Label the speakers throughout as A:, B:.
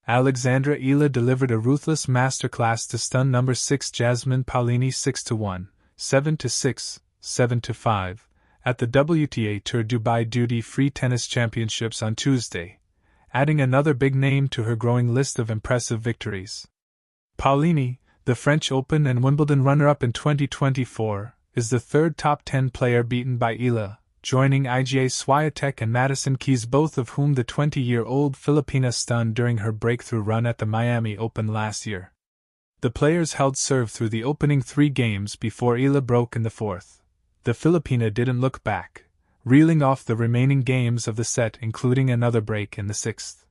A: Alexander Eala delivered a ruthless masterclass to stun number 6 Jasmine Paolini 6-1, 7-6, 7-5, at the WTA Tour Dubai Duty-Free Tennis Championships on Tuesday, adding another big name to her growing list of impressive victories. Paolini, the French Open and Wimbledon runner-up in 2024, is the third top 10 player beaten by Eala, joining Eala Swiatek and Madison Keys, both of whom the 20-year-old Filipina stunned during her breakthrough run at the Miami Open last year. The players held serve through the opening 3 games before Eala broke in the fourth. The Filipina didn't look back, reeling off the remaining games of the set, including another break in the sixth.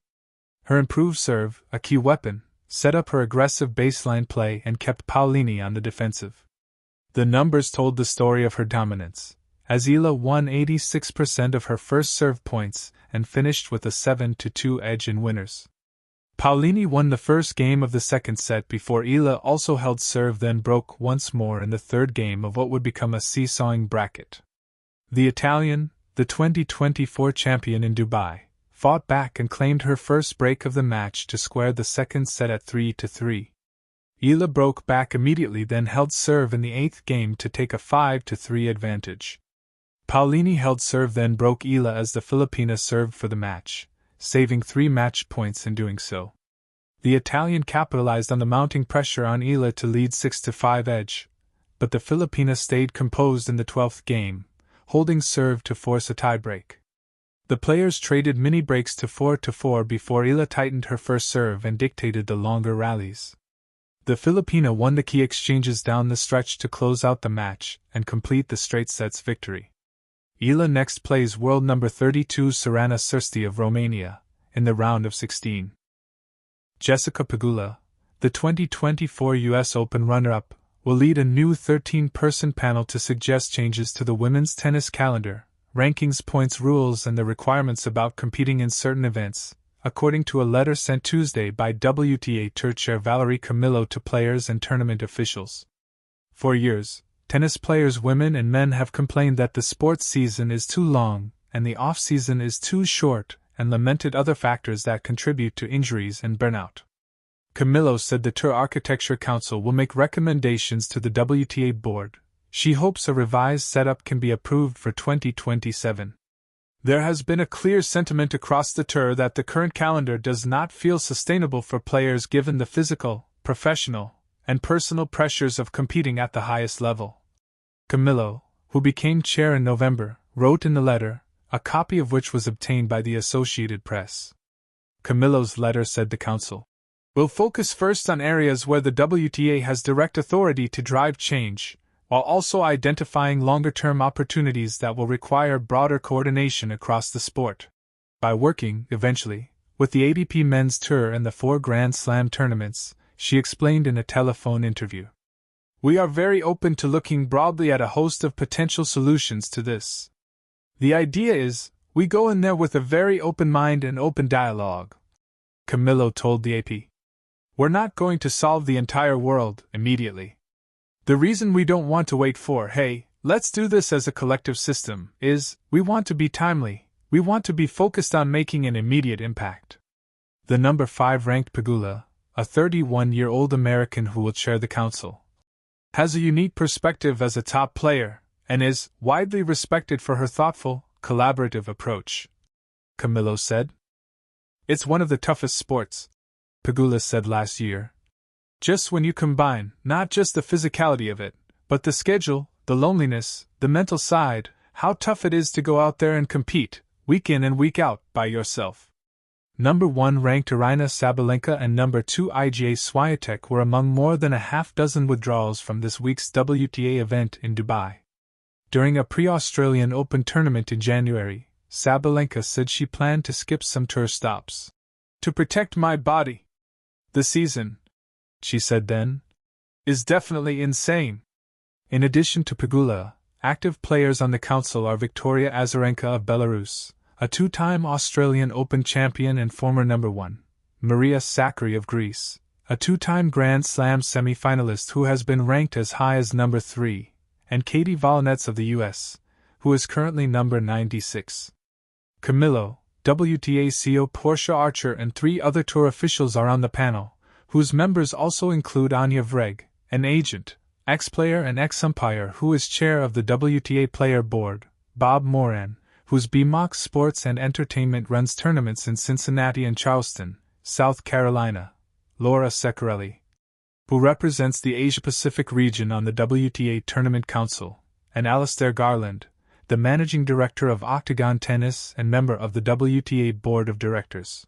A: Her improved serve, a key weapon, set up her aggressive baseline play and kept Paolini on the defensive. The numbers told the story of her dominance, as Eala won 86% of her first serve points and finished with a 7-2 edge in winners. Paolini won the first game of the second set before Eala also held serve, then broke once more in the third game of what would become a seesawing bracket. The Italian, the 2024 champion in Dubai, fought back and claimed her first break of the match to square the second set at 3-3. Eala broke back immediately, then held serve in the eighth game to take a 5-3 advantage. Paolini held serve, then broke Eala as the Filipina served for the match, saving 3 match points in doing so. The Italian capitalized on the mounting pressure on Eala to lead 6-5 edge, but the Filipina stayed composed in the 12th game, holding serve to force a tiebreak. The players traded mini breaks to 4-4 before Eala tightened her first serve and dictated the longer rallies. The Filipina won the key exchanges down the stretch to close out the match and complete the straight sets victory. Eala next plays world number 32 Sorana Cîrstea of Romania in the round of 16. Jessica Pegula, the 2024 US Open runner-up, will lead a new 13-person panel to suggest changes to the women's tennis calendar, rankings, points rules, and the requirements about competing in certain events, according to a letter sent Tuesday by WTA Tour Chair Valerie Camillo to players and tournament officials. For years, tennis players, women and men, have complained that the sports season is too long and the off-season is too short, and lamented other factors that contribute to injuries and burnout. Camillo said the Tour Architecture Council will make recommendations to the WTA board. She hopes a revised setup can be approved for 2027. There has been a clear sentiment across the Tour that the current calendar does not feel sustainable for players given the physical, professional, and personal pressures of competing at the highest level. Camillo, who became chair in November, wrote in the letter, a copy of which was obtained by the Associated Press. Camillo's letter said the Council will focus first on areas where the WTA has direct authority to drive change, while also identifying longer-term opportunities that will require broader coordination across the sport. By working, eventually, with the ATP Men's Tour and the 4 Grand Slam tournaments, she explained in a telephone interview, "We are very open to looking broadly at a host of potential solutions to this. The idea is, we go in there with a very open mind and open dialogue," Camillo told the AP. "We're not going to solve the entire world immediately. The reason we don't want to wait for, hey, let's do this as a collective system, is, we want to be timely, we want to be focused on making an immediate impact." The number 5 ranked Pegula, a 31-year-old American who will chair the council, has a unique perspective as a top player, and is widely respected for her thoughtful, collaborative approach, Camillo said. "It's one of the toughest sports," Pegula said last year. "Just when you combine, not just the physicality of it, but the schedule, the loneliness, the mental side, how tough it is to go out there and compete, week in and week out, by yourself." Number 1 ranked Aryna Sabalenka and number 2 Iga Swiatek were among more than a half-dozen withdrawals from this week's WTA event in Dubai. During a pre-Australian Open tournament in January, Sabalenka said she planned to skip some tour stops. "To protect my body. The season," she said then, "is definitely insane." In addition to Pegula, active players on the council are Victoria Azarenka of Belarus, a 2-time Australian Open champion and former number 1, Maria Sakkari of Greece, a 2-time Grand Slam semi-finalist who has been ranked as high as number 3, and Katie Volonets of the US, who is currently number 96. Camillo, WTA CEO Portia Archer and 3 other tour officials are on the panel, whose members also include Anya Vreg, an agent, ex-player and ex-umpire who is chair of the WTA Player Board, Bob Moran, whose BMOX Sports and Entertainment runs tournaments in Cincinnati and Charleston, South Carolina, Laura Ceccarelli, who represents the Asia-Pacific region on the WTA Tournament Council, and Alistair Garland, the managing director of Octagon Tennis and member of the WTA Board of Directors.